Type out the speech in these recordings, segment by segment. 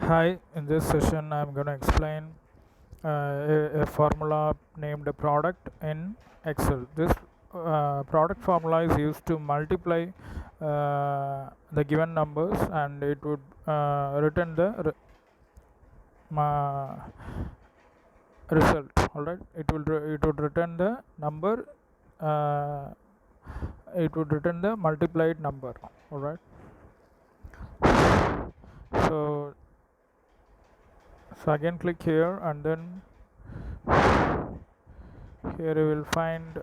Hi, in this session I'm going to explain a formula named product in Excel. This product formula is used to multiply the given numbers, and it would return the result. All right, it would return the number. Uh, it would return the multiplied number. All right. So again click here, and then here you will find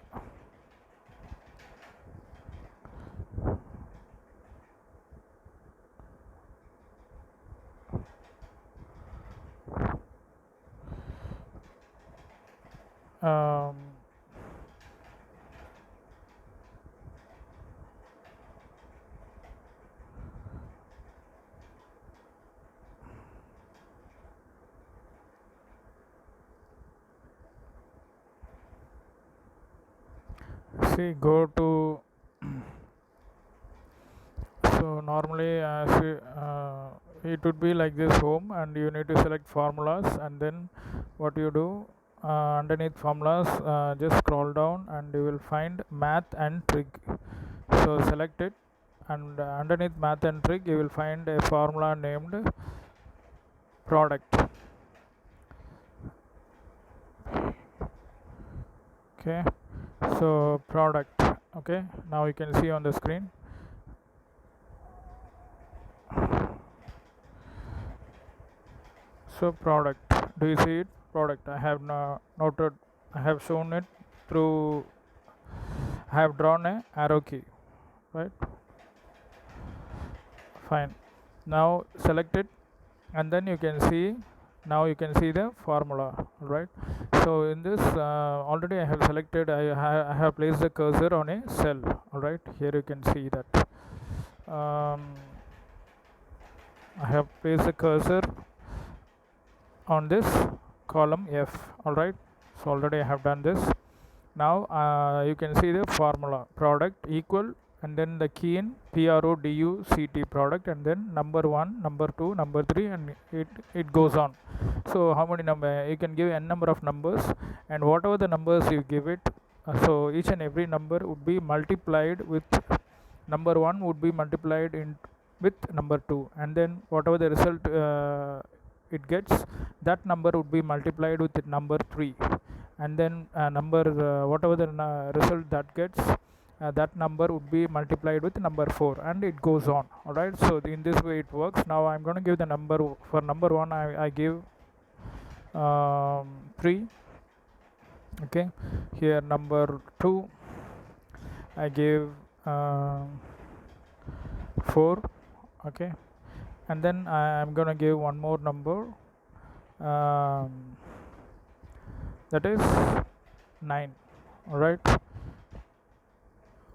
um, see, go to so normally it would be like this home, and you need to select formulas, and then what you do, underneath formulas, just scroll down and you will find math and trig. So select it, and underneath math and trig you will find a formula named product. Okay, so product. Okay, now you can see on the screen. So product, do you see it? Product, I have noted, I have shown it through, I have drawn a arrow key, right? Fine. Now select it, and then you can see, now you can see the formula, right? So in this, already I have selected, I have placed the cursor on a cell. All right, here you can see that I have placed the cursor on this column F. All right, so already I have done this. Now you can see the formula product equal, and then the key in PRODUCT product, and then number 1, number 2, number 3, and it goes on. So how many number you can give n number of numbers, and whatever the numbers you give it, so each and every number would be multiplied with number 1 would be multiplied in with number 2, and then whatever the result it gets, that number would be multiplied with number 3, and then number whatever the result that gets, that number would be multiplied with number 4, and it goes on. All right, so in this way it works. Now I'm going to give the number for number 1. I give 3. Okay, here number 2 I gave 4. Okay, and then I'm gonna give one more number, that is 9. All right,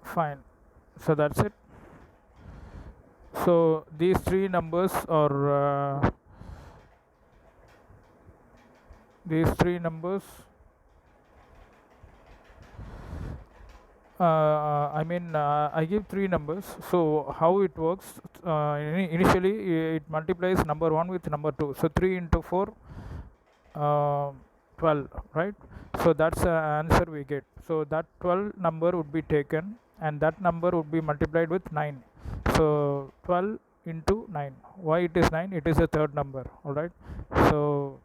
fine. So that's it. So these three numbers are these three numbers I give 3 numbers. So how it works, initially it multiplies number 1 with number 2, so 3 into 4, 12, right? So that's the answer we get. So that 12 number would be taken, and that number would be multiplied with 9. So 12 into 9, why it is 9? It is a third number. All right, so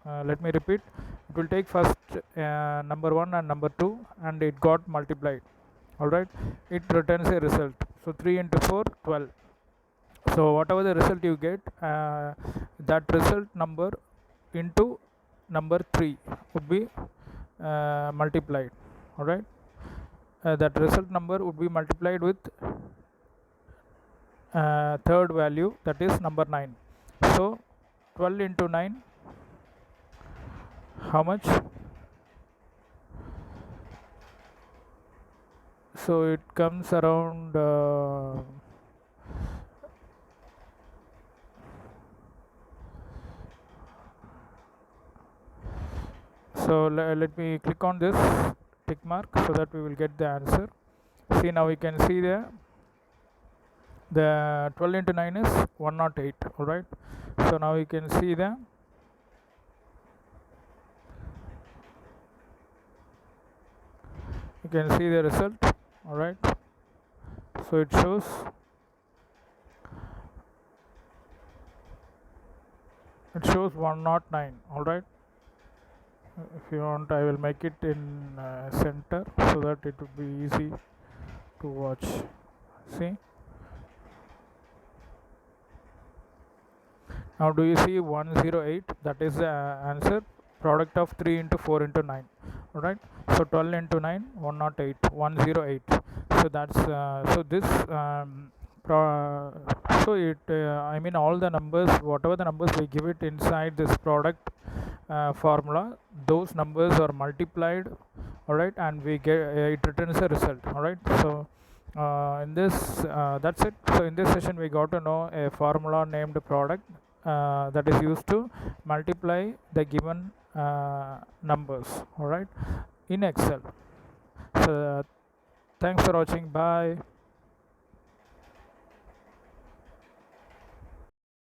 let me repeat. It will take first number 1 and number 2, and it got multiplied. All right, it returns a result. So 3 into 4, 12. So whatever the result you get, that result number into number 3 would be multiplied. All right, that result number would be multiplied with third value, that is number 9. So 12 into 9, how much? So it comes around so let me click on this tick mark so that we will get the answer. See, now we can see the The 12 into 9 is 108. All right, so now you can see the result. All right, so it shows 109. all right, if you want, I will make it in center so that it would be easy to watch. See, now do you see 108? That is the answer, product of 3 into 4 into 9. All right, so 12 into 9, 108, 108. So that's so this so it I mean, all the numbers, whatever the numbers we give it inside this product formula, those numbers are multiplied. All right, and we get it returns a result. All right, so in this that's it. So in this session we got to know a formula named product that is used to multiply the given numbers. All right, in Excel. So thanks for watching. Bye.